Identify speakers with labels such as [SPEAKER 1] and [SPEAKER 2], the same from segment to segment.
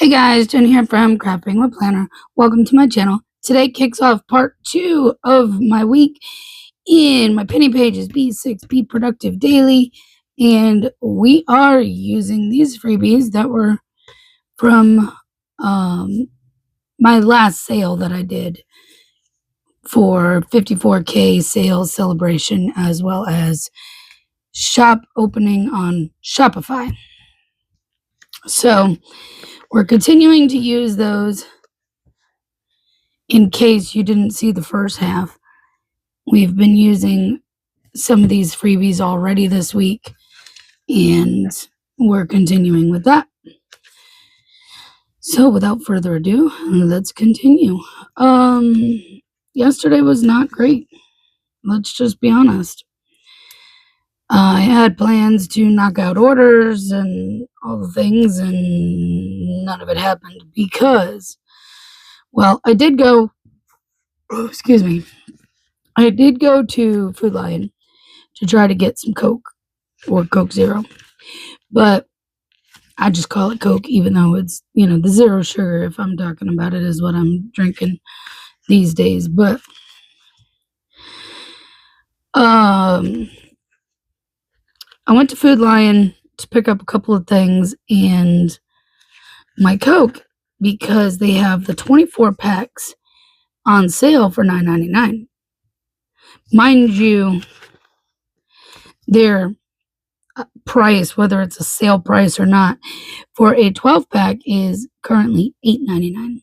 [SPEAKER 1] Hey guys, Jen here from Crafting with Planner. Welcome to my channel. Today kicks off part 2 of my week in my penny pages B6 Be Productive Daily, and we are using these freebies that were from my last sale that I did for 54K sales celebration, as well as shop opening on Shopify. So we're continuing to use those. In case you didn't see the first half, we've been using some of these freebies already this week, and we're continuing with that. So without further ado, let's continue. Yesterday was not great. Let's just be honest. I had plans to knock out orders and all the things, and none of it happened because, well, I did go to Food Lion to try to get some Coke or Coke Zero, but I just call it Coke, even though it's, the zero sugar, if I'm talking about it, is what I'm drinking these days. But I went to Food Lion to pick up a couple of things and my Coke, because they have the 24 packs on sale for $9.99. Mind you, their price, whether it's a sale price or not, for a 12 pack is currently $8.99.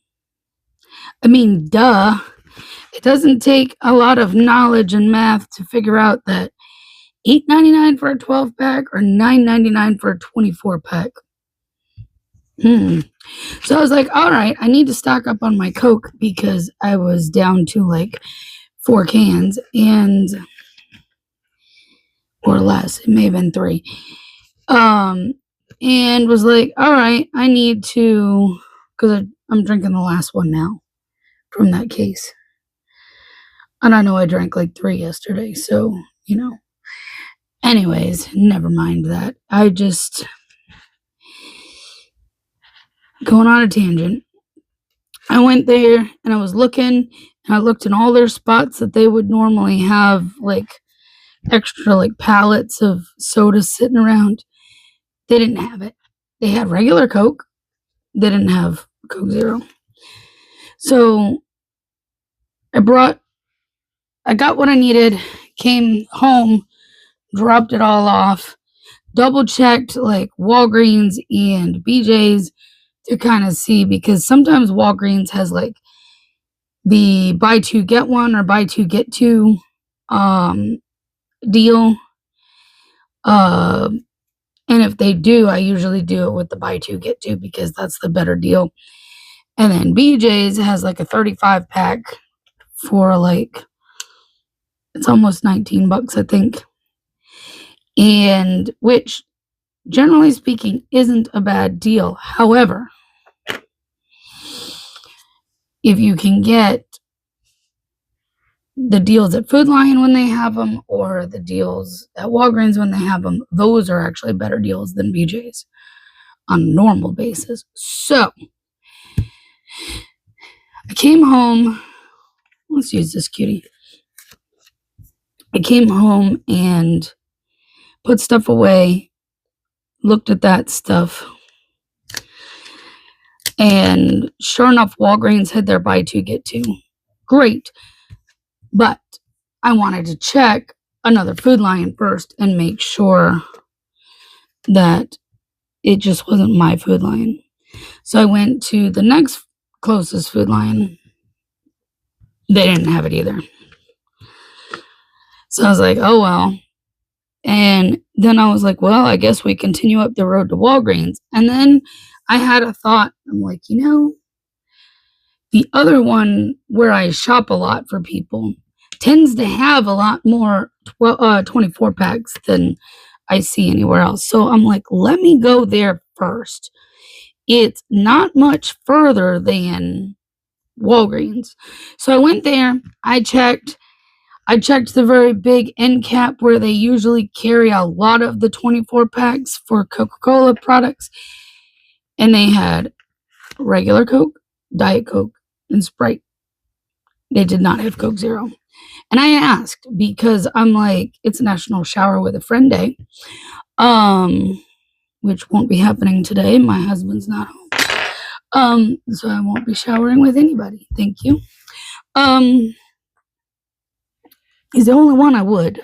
[SPEAKER 1] I mean, duh. It doesn't take a lot of knowledge and math to figure out that $8.99 for a 12 pack or $9.99 for a 24 pack. So I was like, all right, I need to stock up on my Coke because I was down to like 4 cans or less. It may have been 3. And was like, all right, I need to, because I'm drinking the last one now from that case. And I know I drank like 3 yesterday, so, Anyways, never mind that. I just, going on a tangent. I went there and I was looking, and I looked in all their spots that they would normally have like extra like pallets of sodas sitting around. They didn't have it. They had regular Coke. They didn't have Coke Zero. So I got what I needed, came home, dropped it all off, double checked like Walgreens and BJ's to kind of see, because sometimes Walgreens has like the buy 2 get 1 or buy 2 get 2 deal. And if they do, I usually do it with the buy 2 get 2 because that's the better deal. And then BJ's has like a 35 pack for like, it's almost $19, I think. And which, generally speaking, isn't a bad deal. However, if you can get the deals at Food Lion when they have them, or the deals at Walgreens when they have them, those are actually better deals than BJ's on a normal basis. So I came home. Let's use this cutie. I came home and put stuff away, looked at that stuff, and sure enough, Walgreens had their buy 2 get 2. Great. But I wanted to check another Food Lion first and make sure that it just wasn't my Food Lion. So I went to the next closest Food Lion. They didn't have it either. So I was like, oh well. And then I was like, well, I guess we continue up the road to Walgreens. And then I had a thought. I'm like, the other one where I shop a lot for people tends to have a lot more 24 packs than I see anywhere else. So I'm like, let me go there first. It's not much further than Walgreens. So I went there. I checked the very big end cap where they usually carry a lot of the 24 packs for Coca-Cola products. And they had regular Coke, Diet Coke, and Sprite. They did not have Coke Zero. And I asked because I'm like, it's National Shower with a Friend Day, which won't be happening today. My husband's not home. So I won't be showering with anybody. Thank you. He's the only one I would.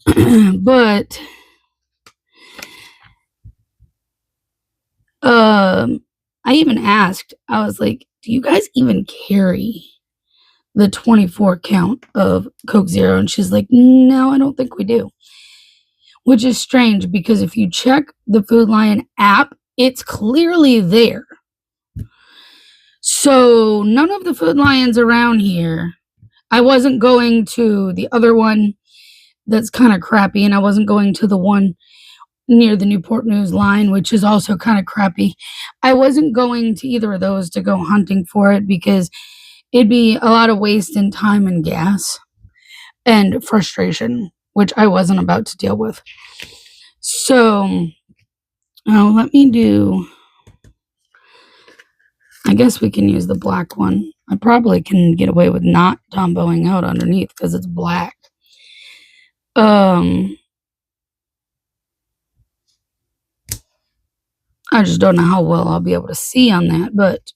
[SPEAKER 1] But I even asked, I was like, do you guys even carry the 24 count of Coke Zero? And she's like, no, I don't think we do. Which is strange because if you check the Food Lion app, it's clearly there. So none of the Food Lions around here. I wasn't going to the other one that's kind of crappy, and I wasn't going to the one near the Newport News line, which is also kind of crappy. I wasn't going to either of those to go hunting for it because it'd be a lot of waste in time and gas and frustration, which I wasn't about to deal with. So, let me do, I guess we can use the black one. I probably can get away with not tomboing out underneath because it's black. I just don't know how well I'll be able to see on that, but,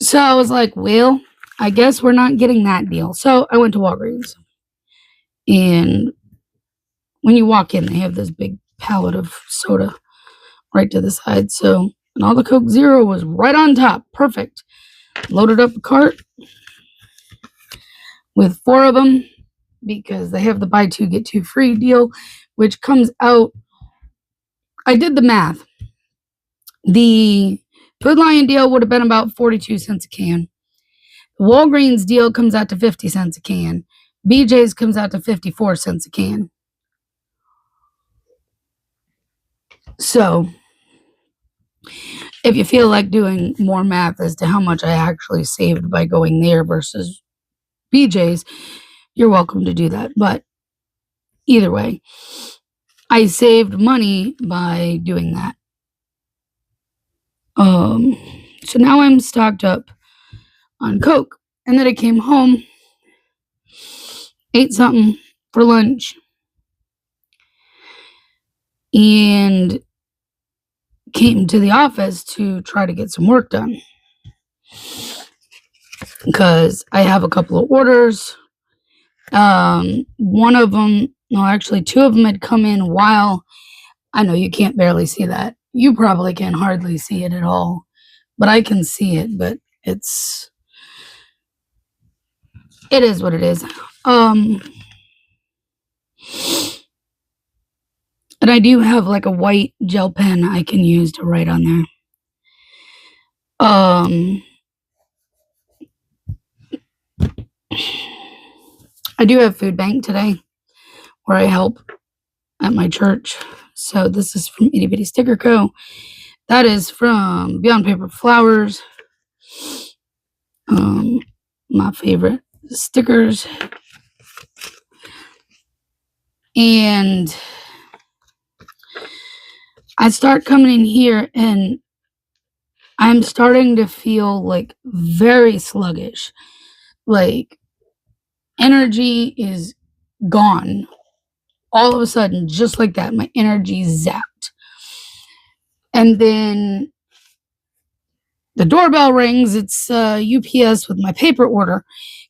[SPEAKER 1] So I was like, well, I guess we're not getting that deal. So I went to Walgreens. And when you walk in, they have this big pallet of soda right to the side. So, and all the Coke Zero was right on top. Perfect. Loaded up a cart with 4 of them because they have the buy 2, get 2 free deal, which comes out. I did the math. The Food Lion deal would have been about 42 cents a can. The Walgreens deal comes out to 50 cents a can. BJ's comes out to 54 cents a can. So, if you feel like doing more math as to how much I actually saved by going there versus BJ's, you're welcome to do that. But either way, I saved money by doing that. So now I'm stocked up on Coke. And then I came home, ate something for lunch, and came to the office to try to get some work done. Because I have a couple of orders. One of them, no, actually 2 of them had come in while, I know you can't barely see that. You probably can hardly see it at all, but I can see it, but it is what it is. And I do have like a white gel pen I can use to write on there. I do have food bank today where I help at my church. So this is from Itty Bitty Sticker Co. That is from Beyond Paper Flowers. My favorite stickers. And I start coming in here and I'm starting to feel like very sluggish. Like energy is gone. All of a sudden, just like that, my energy zapped. And then the doorbell rings. It's UPS with my paper order.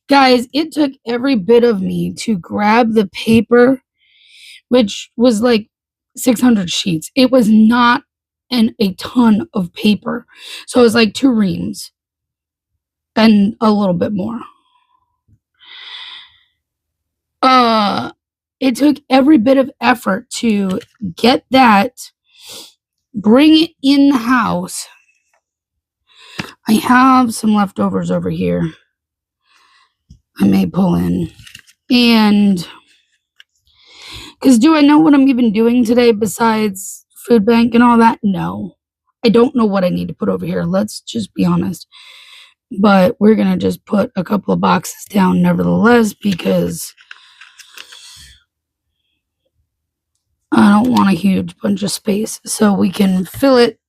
[SPEAKER 1] Guys, it took every bit of me to grab the paper, which was like 600 sheets. It was not a ton of paper. So it was like 2 reams and a little bit more. It took every bit of effort to get that, bring it in the house. I have some leftovers over here I may pull in. And because do I know what I'm even doing today besides food bank and all that? No. I don't know what I need to put over here. Let's just be honest. But we're going to just put a couple of boxes down nevertheless because I don't don't want a huge bunch of space, so we can fill it.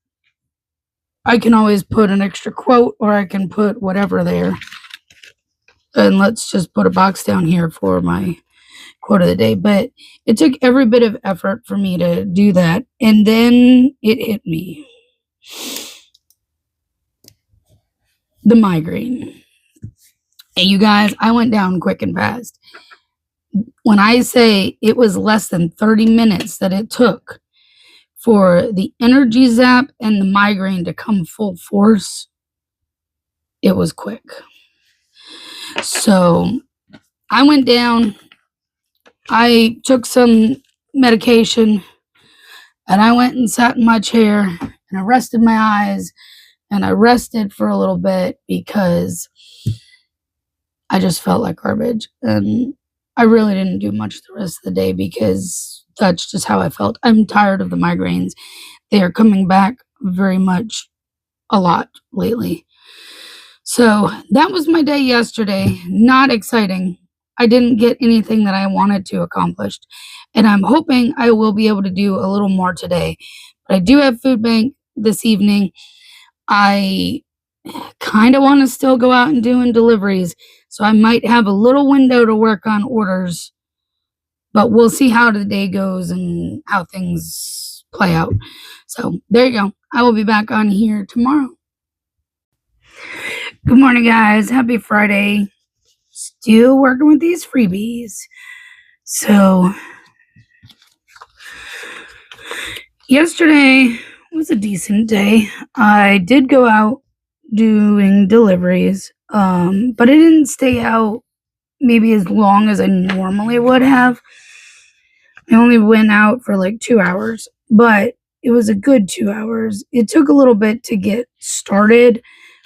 [SPEAKER 1] I can always put an extra quote, or I can put whatever there. And let's just put a box down here for my quote of the day. But it took every bit of effort for me to do that. And then it hit me. The migraine. And you guys, I went down quick and fast. When I say it was less than 30 minutes that it took for the energy zap and the migraine to come full force, it was quick. So I went down, I took some medication, and I went and sat in my chair and I rested my eyes and I rested for a little bit because I just felt like garbage. And I really didn't do much the rest of the day because that's just how I felt. I'm tired of the migraines. They are coming back very much a lot lately. So that was my day yesterday. Not exciting. I didn't get anything that I wanted to accomplish. And I'm hoping I will be able to do a little more today. But I do have food bank this evening. I kind of want to still go out and doing deliveries. So I might have a little window to work on orders. But we'll see how the day goes and how things play out. So there you go. I will be back on here tomorrow. Good morning, guys. Happy Friday. Still working with these freebies. So, yesterday was a decent day. I did go out doing deliveries, but I didn't stay out maybe as long as I normally would have. I only went out for like 2 hours, but it was a good 2 hours. It took a little bit to get started,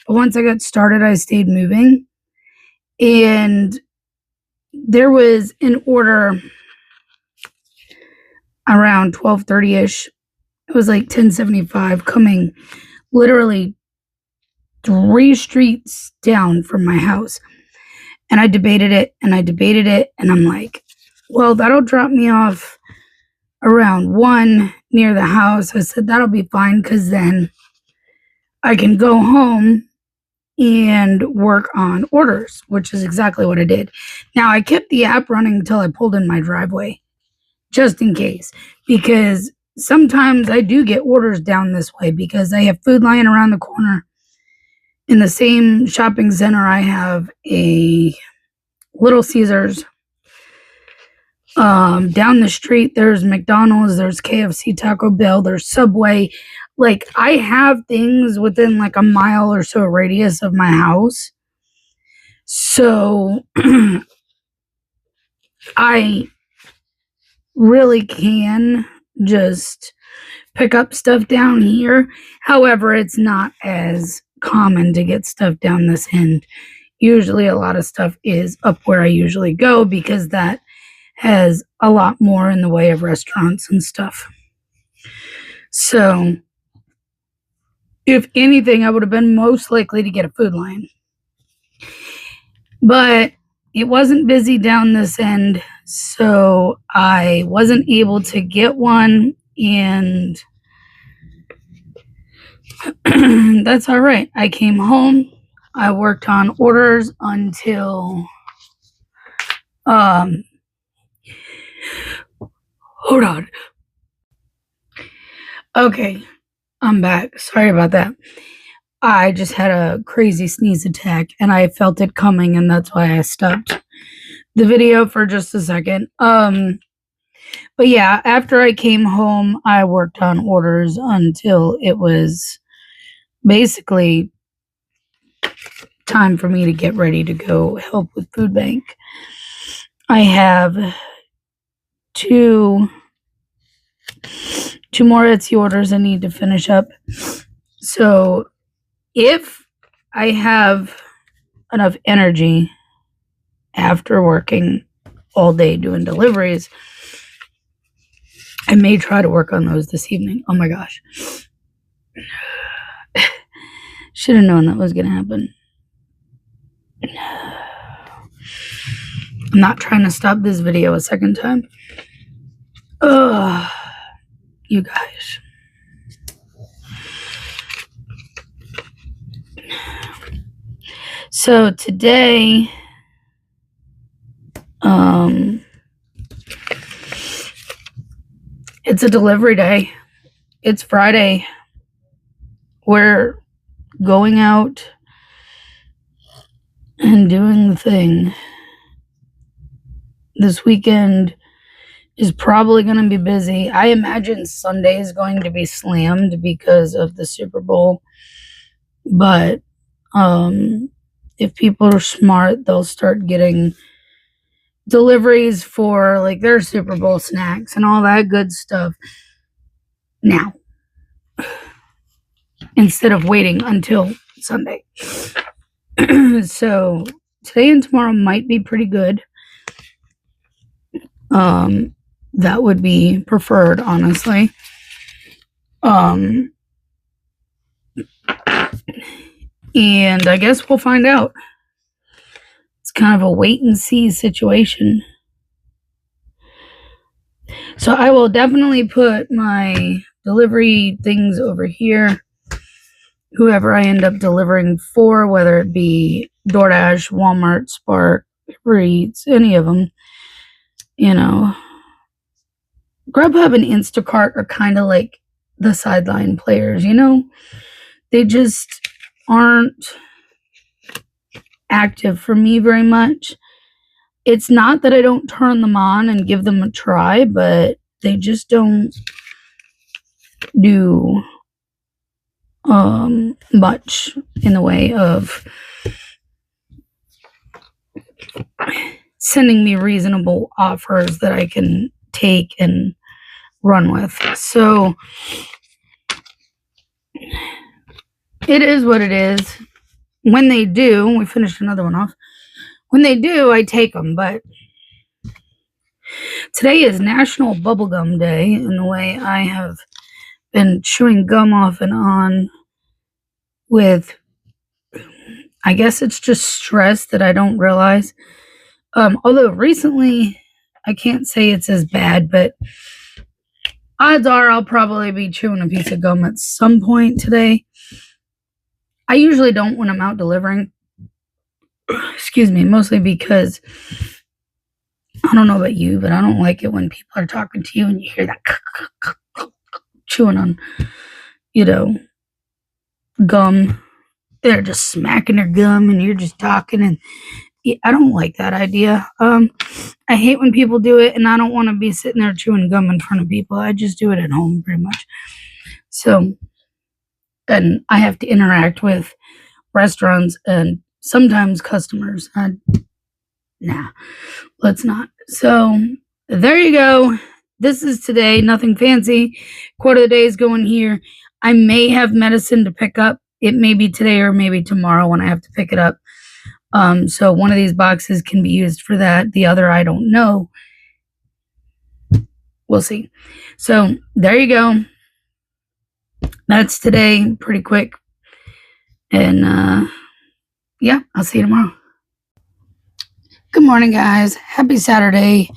[SPEAKER 1] but once I got started, I stayed moving. And there was an order around 12:30ish. It was like 1075 coming literally 3 streets down from my house. And I debated it and I debated it. And I'm like, well, that'll drop me off around 1 near the house. I said, that'll be fine because then I can go home and work on orders, which is exactly what I did. Now, I kept the app running until I pulled in my driveway, just in case, because sometimes I do get orders down this way because I have Food Lion around the corner. In the same shopping center, I have a Little Caesars. Down the street, there's McDonald's, there's KFC, Taco Bell, there's Subway. Like, I have things within like a mile or so radius of my house. So, I really can just pick up stuff down here. However, it's not as common to get stuff down this end. Usually a lot of stuff is up where I usually go because that has a lot more in the way of restaurants and stuff. So, if anything, I would have been most likely to get a Food Lion. But it wasn't busy down this end, so I wasn't able to get one, and that's all right. I came home. I worked on orders until hold on. Okay, I'm back. Sorry about that. I just had a crazy sneeze attack and I felt it coming, and that's why I stopped the video for just a second. But yeah, after I came home, I worked on orders until it was basically time for me to get ready to go help with food bank. I have two more Etsy orders I need to finish up. So if I have enough energy after working all day doing deliveries, I may try to work on those this evening. Oh my gosh. Should have known that was going to happen. I'm not trying to stop this video a second time. Ugh. you guys. So today, it's a delivery day. It's Friday. We're going out and doing the thing. This weekend is probably going to be busy. I imagine Sunday is going to be slammed because of the Super Bowl. But if people are smart, they'll start getting deliveries for like their Super Bowl snacks and all that good stuff now, instead of waiting until Sunday. So today and tomorrow might be pretty good. That would be preferred, honestly. And I guess we'll find out. It's kind of a wait and see situation. So I will definitely put my delivery things over here. Whoever I end up delivering for, whether it be DoorDash, Walmart, Spark, Uber Eats, any of them, Grubhub and Instacart are kind of like the sideline players, They just aren't active for me very much. It's not that I don't turn them on and give them a try, but they just don't do much in the way of sending me reasonable offers that I can take and run with. So it is what it is. When they do, we finished another one off. When they do, I take them. But today is National Bubblegum Day, and the way I have been chewing gum off and on with, I guess it's just stress that I don't realize. Although recently, I can't say it's as bad, but odds are I'll probably be chewing a piece of gum at some point today. I usually don't when I'm out delivering. Excuse me, mostly because I don't know about you, but I don't like it when people are talking to you and you hear that chewing on, gum. They're just smacking their gum and you're just talking, and I don't like that idea. I hate when people do it, and I don't want to be sitting there chewing gum in front of people. I just do it at home pretty much. So, and I have to interact with restaurants and sometimes customers. Nah, let's not. So there you go. This is today. Nothing fancy. Quote of the day is going here. I may have medicine to pick up. It may be today or maybe tomorrow when I have to pick it up. So one of these boxes can be used for that. The other, I don't know. We'll see. So there you go. That's today. Pretty quick. And yeah, I'll see you tomorrow. Good morning, guys. Happy Saturday.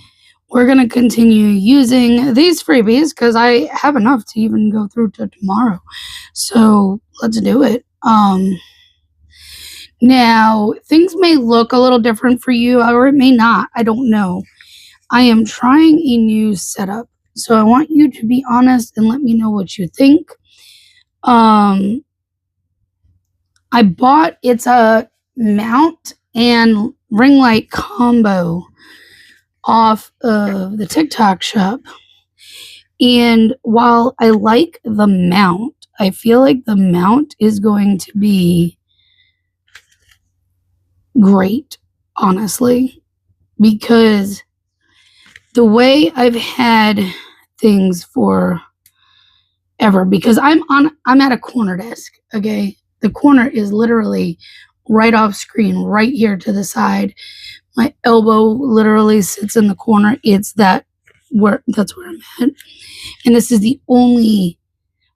[SPEAKER 1] We're going to continue using these freebies because I have enough to even go through to tomorrow. So let's do it. Now, things may look a little different for you, or it may not. I don't know. I am trying a new setup. So I want you to be honest and let me know what you think. I bought, it's a mount and ring light combo off of the TikTok shop. And while I like the mount, I feel like the mount is going to be great, honestly, because the way I've had things for ever, because I'm at a corner desk, okay? The corner is literally right off screen, right here to the side. My elbow literally sits in the corner. That's where I'm at. And this is the only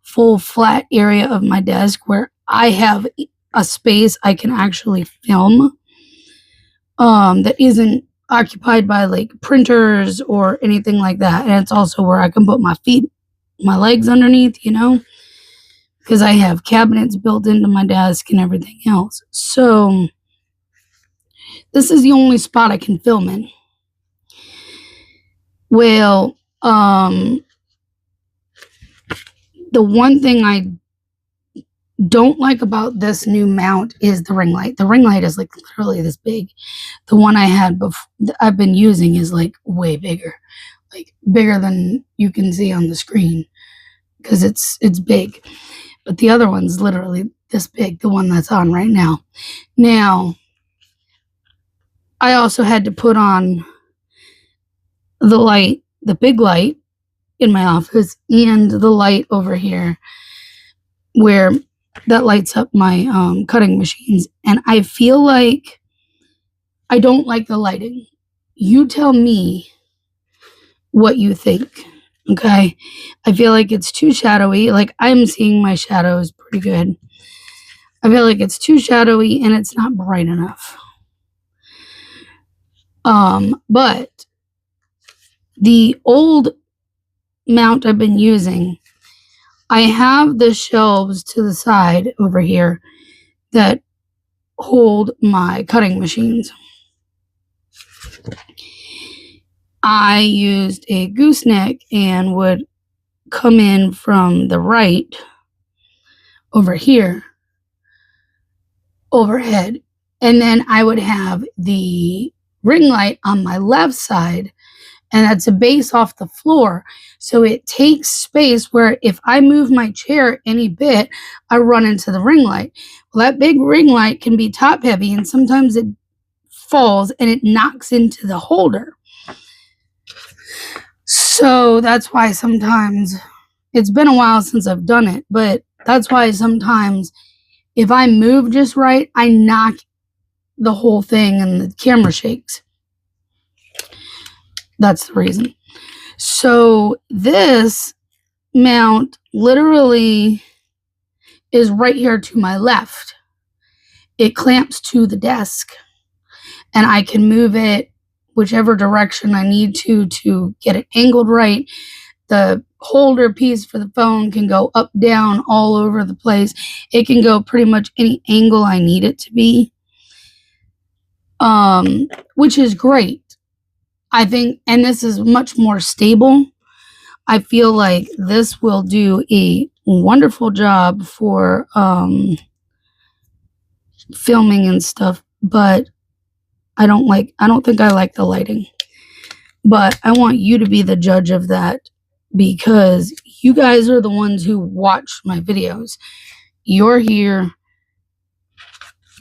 [SPEAKER 1] full flat area of my desk where I have a space I can actually film that isn't occupied by like printers or anything like that. And it's also where I can put my feet my legs underneath, you know, because I have cabinets built into my desk and everything else. So this is the only spot I can film in. Well, the one thing I don't like about this new mount is the ring light. The ring light is like literally this big. The one I had before, I've been using, is like way bigger, like bigger than you can see on the screen, because it's big. But the other one's literally this big, the one that's on right now. Now, I also had to put on the light, the big light in my office, and the light over here where that lights up my cutting machines. And I feel like I don't like the lighting. You tell me what you think. Okay. I feel like it's too shadowy. Like, I'm seeing my shadows pretty good. I feel like it's too shadowy and it's not bright enough. But the old mount I've been using, I have the shelves to the side over here that hold my cutting machines. I used a gooseneck and would come in from the right over here, overhead, and then I would have the ring light on my left side, and that's a base off the floor, so it takes space where if I move my chair any bit, I run into the ring light. Well, that big ring light can be top heavy, and sometimes it falls and it knocks into the holder. So that's why sometimes, it's been a while since I've done it, but that's why sometimes if I move just right, I knock the whole thing and the camera shakes. That's the reason. So this mount literally is right here to my left. It clamps to the desk, and I can move it whichever direction I need to get it angled right. The holder piece for the phone can go up, down, all over the place. It can go pretty much any angle I need it to be, which is great, I think. And this is much more stable. I feel like this will do a wonderful job for filming and stuff, but I don't think I like the lighting. But I want you to be the judge of that, because you guys are the ones who watch my videos. You're here,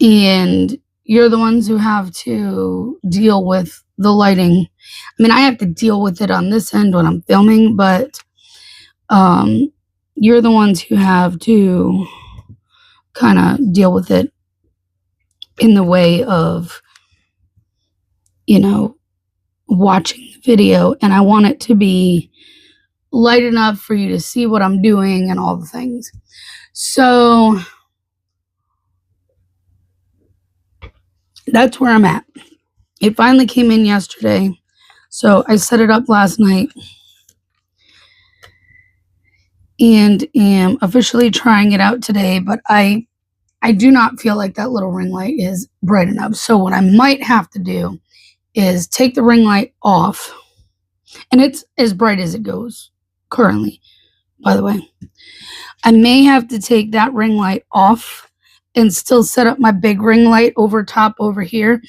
[SPEAKER 1] and you're the ones who have to deal with the lighting. I mean, I have to deal with it on this end when I'm filming, but you're the ones who have to kind of deal with it in the way of, watching the video. And I want it to be light enough for you to see what I'm doing and all the things. So that's where I'm at. It finally came in yesterday, so I set it up last night and am officially trying it out today, but I do not feel like that little ring light is bright enough. So what I might have to do is take the ring light off, and it's as bright as it goes currently, by the way. I may have to take that ring light off and still set up my big ring light over top over here.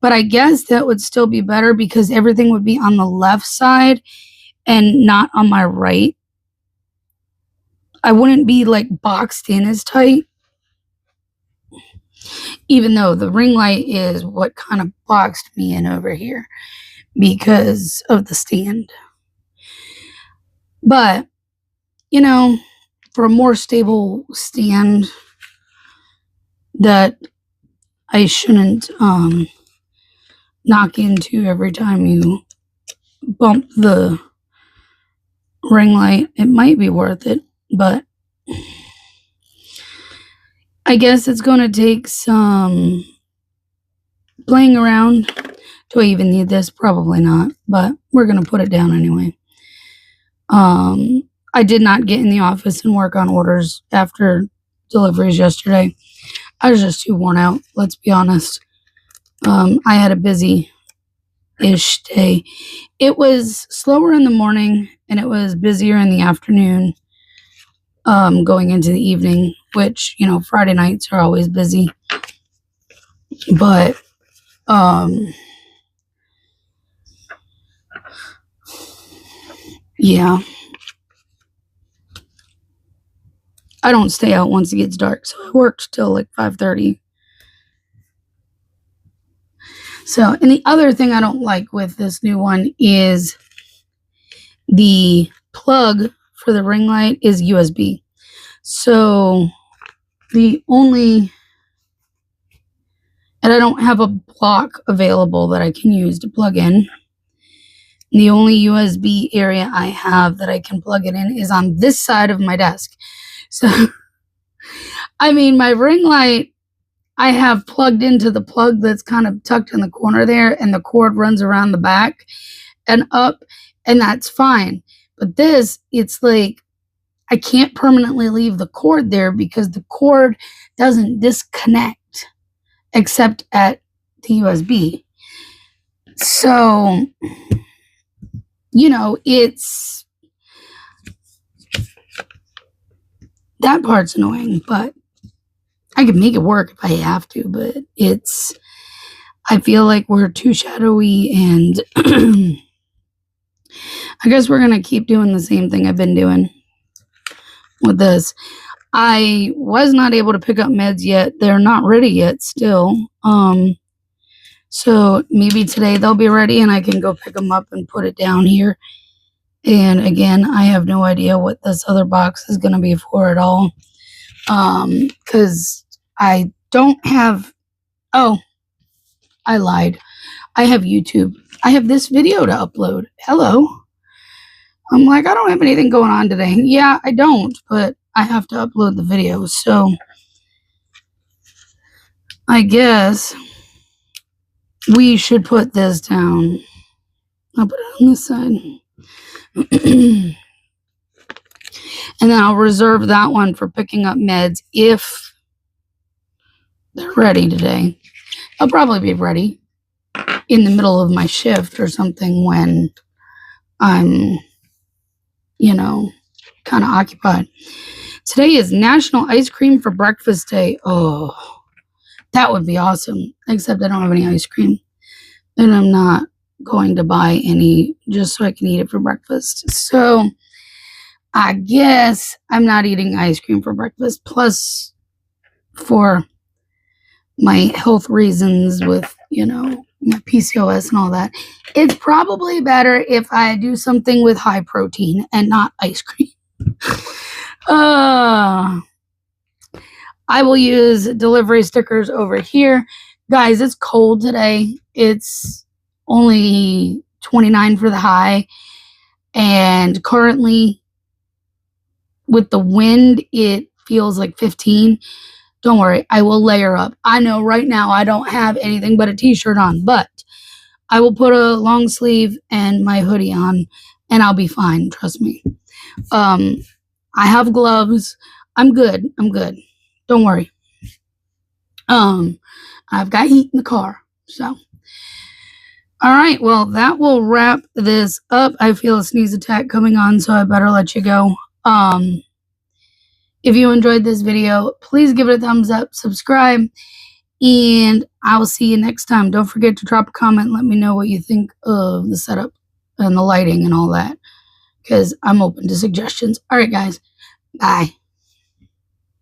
[SPEAKER 1] But I guess that would still be better, because everything would be on the left side and not on my right. I wouldn't be like boxed in as tight, even though the ring light is what kind of boxed me in over here because of the stand. But, for a more stable stand that I shouldn't knock into every time you bump the ring light, it might be worth it. But I guess it's going to take some playing around. Do I even need this? Probably not, but we're going to put it down anyway. I did not get in the office and work on orders after deliveries yesterday. I was just too worn out, let's be honest. I had a busy-ish day. It was slower in the morning and it was busier in the afternoon, going into the evening, which, Friday nights are always busy. But, yeah. I don't stay out once it gets dark, so I worked till like 5:30. So, and the other thing I don't like with this new one is the plug for the ring light is USB. So, and I don't have a block available that I can use to plug in. The only USB area I have that I can plug it in is on this side of my desk. So, I mean, my ring light, I have plugged into the plug that's kind of tucked in the corner there, and the cord runs around the back and up, and that's fine. But this, it's like I can't permanently leave the cord there because the cord doesn't disconnect except at the USB. So, it's that part's annoying, but I can make it work if I have to, but I feel like we're too shadowy, and I guess we're going to keep doing the same thing I've been doing with this. I was not able to pick up meds yet. They're not ready yet still. So maybe today they'll be ready and I can go pick them up and put it down here. And again, I have no idea what this other box is going to be for at all. Because I don't have, I lied. I have YouTube. I have this video to upload. Hello. I'm like, I don't have anything going on today. Yeah, I don't, but I have to upload the video. So I guess we should put this down. I'll put it on this side. And then I'll reserve that one for picking up meds if they're ready today. I'll probably be ready in the middle of my shift or something when I'm, kind of occupied. Today is National Ice Cream for Breakfast Day. Oh, that would be awesome. Except I don't have any ice cream. And I'm not going to buy any just so I can eat it for breakfast. So I guess I'm not eating ice cream for breakfast. Plus, for my health reasons with, my PCOS and all that, it's probably better if I do something with high protein and not ice cream. I will use delivery stickers over here. Guys, it's cold today. It's only 29 for the high. And currently, with the wind, it feels like 15. Don't worry, I will layer up. I know right now I don't have anything but a t-shirt on, but I will put a long sleeve and my hoodie on, and I'll be fine, trust me. I have gloves. I'm good. Don't worry. I've got heat in the car, so. All right, well, that will wrap this up. I feel a sneeze attack coming on, so I better let you go. If you enjoyed this video, please give it a thumbs up, subscribe, and I will see you next time. Don't forget to drop a comment and let me know what you think of the setup and the lighting and all that, because I'm open to suggestions. All right, guys. Bye.